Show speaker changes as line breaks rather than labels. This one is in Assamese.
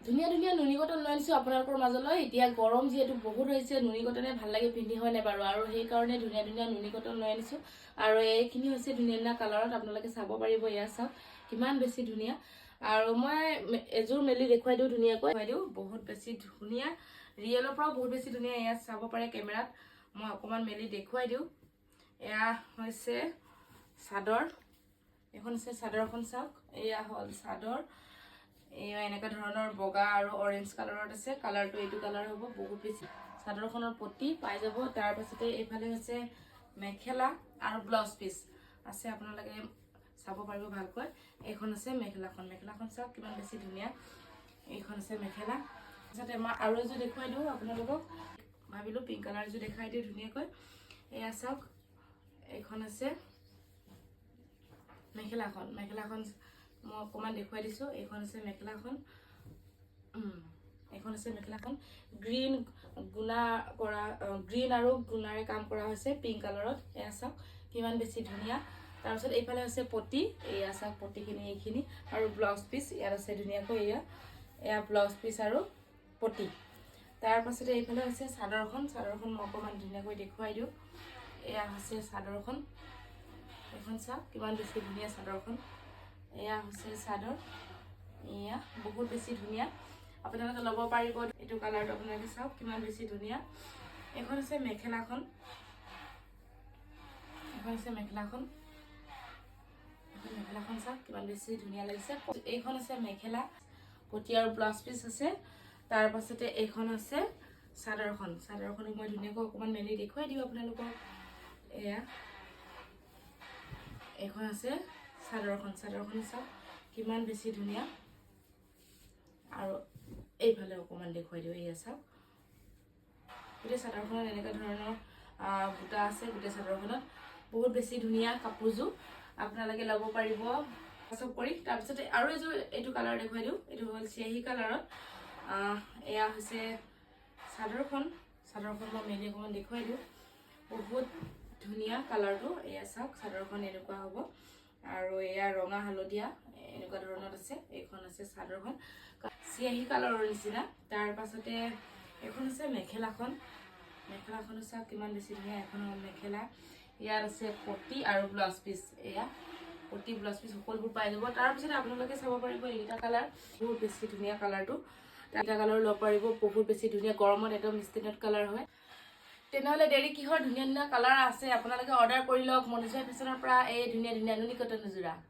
ধুনীয়া ধুনীয়া নুনি কটন লৈ আনিছোঁ আপোনালোকৰ মাজলৈ। এতিয়া গৰম যিহেতু বহুত হৈছে, নুনি কটনে ভাল লাগে পিন্ধি হয় নাই বাৰু, আৰু সেইকাৰণে ধুনীয়া ধুনীয়া নুনি কটন লৈ আনিছোঁ। আৰু এইখিনি হৈছে ধুনীয়া ধুনীয়া কালাৰত, আপোনালোকে চাব পাৰিব। এয়া চাওক কিমান বেছি ধুনীয়া। আৰু মই এযোৰ মেলি দেখুৱাই দিওঁ ধুনীয়াকৈ, বহুত বেছি ধুনীয়া, ৰিয়েলৰ পৰাও বহুত বেছি ধুনীয়া। এয়া চাব পাৰে কেমেৰাত, মই অকণমান মেলি দেখুৱাই দিওঁ। এয়া হৈছে চাদৰ, এখন হৈছে চাদৰখন চাওক। এয়া হ'ল চাদৰ, এয়া এনেকুৱা ধৰণৰ বগা আৰু অৰেঞ্জ কালাৰত আছে। কালাৰটো এইটো কালাৰ হ'ব, বহুত বেছি। চাদৰখনৰ পটি পাই যাব। তাৰপাছতে এইফালে হৈছে মেখেলা আৰু ব্লাউজ পিচ আছে, আপোনালোকে চাব পাৰিব ভালকৈ। এইখন আছে মেখেলাখন, মেখেলাখন চাওক কিমান বেছি ধুনীয়া। এইখন আছে মেখেলা। তাৰপিছতে মই আৰু এযোৰ দেখুৱাই দিওঁ আপোনালোকক, ভাবিলোঁ পিংক কালাৰ এযোৰ দেখাই দিওঁ ধুনীয়াকৈ। এয়া চাওক, এইখন আছে মেখেলাখন, মেখেলাখন মই অকণমান দেখুৱাই দিছোঁ। এইখন আছে মেখেলাখন, এইখন আছে মেখেলাখন। গ্ৰীণ গুণা কৰা, গ্ৰীণ আৰু গুণাৰে কাম কৰা হৈছে পিংক কালাৰত। এয়া চাওক কিমান বেছি ধুনীয়া। তাৰপিছত এইফালে হৈছে পটি, এয়া চাওক পটিখিনি এইখিনি, আৰু ব্লাউজ পিচ ইয়াত আছে ধুনীয়াকৈ। এয়া ব্লাউজ পিচ আৰু পটি। তাৰপাছতে এইফালে হৈছে চাদৰখন, চাদৰখন মই অকণমান ধুনীয়াকৈ দেখুৱাই দিওঁ। এয়া হৈছে চাদৰখন, এইখন চাওক কিমান বেছি ধুনীয়া চাদৰখন। এয়া হৈছে চাদৰ, এয়া বহুত বেছি ধুনীয়া, আপোনালোকে ল'ব পাৰিব। এইটো কালাৰটো আপোনালোকে চাওক কিমান বেছি ধুনীয়া। এইখন হৈছে মেখেলাখন, এইখন হৈছে মেখেলাখন, মেখেলাখন চাওক কিমান বেছি ধুনীয়া লাগিছে। এইখন আছে মেখেলা, পটি আৰু ব্লাউজ পিচ আছে। তাৰপাছতে এইখন আছে চাদৰখন, চাদৰখনক মই ধুনীয়াকৈ অকণমান মেলি দেখুৱাই দিওঁ আপোনালোকক। এয়া এইখন আছে চাদৰখন, চাদৰখন চাওক কিমান বেছি ধুনীয়া। আৰু এইফালে অকণমান দেখুৱাই দিওঁ। এয়া চাওক গোটেই চাদৰখনত এনেকুৱা ধৰণৰ বুটা আছে, গোটেই চাদৰখনত বহুত বেছি ধুনীয়া কাপোৰযোৰ, আপোনালোকে ল'ব পাৰিব চব কৰি। তাৰপিছতে আৰু এযোৰ এইটো কালাৰ দেখুৱাই দিওঁ। এইটো হ'ল চিয়াহী কালাৰত। এয়া হৈছে চাদৰখন, চাদৰখন মই মেলি অকণমান দেখুৱাই দিওঁ। বহুত ধুনীয়া কালাৰটো। এয়া চাওক চাদৰখন এনেকুৱা হ'ব, আৰু এয়া ৰঙা হালধীয়া এনেকুৱা ধৰণত আছে। এইখন আছে চাদৰখন, চিয়াহী কালাৰৰ নিচিনা। তাৰপাছতে এইখন আছে মেখেলাখন, মেখেলাখনো চাওক কিমান বেছি ধুনীয়া। এখন মেখেলা, ইয়াত আছে পটি আৰু ব্লাউজ পিচ। এয়া পটি ব্লাউজ পিচ সকলোবোৰ পাই যাব। তাৰপিছতে আপোনালোকে চাব পাৰিব এইকেইটা কালাৰ, বহুত বেছি ধুনীয়া কালাৰটো। এটা কালাৰ ল'ব পাৰিব, বহুত বেছি ধুনীয়া, গৰমত একদম ষ্টেণ্ডাৰ্ড কালাৰ হয়। তেনেহ'লে দেৰি কিহৰ, ধুনীয়া ধুনীয়া কালাৰ আছে, আপোনালোকে অৰ্ডাৰ কৰি লওক মনোজয় ফেশ্বনৰ পৰা এই ধুনীয়া ধুনীয়া নুনি কটন যোৰা।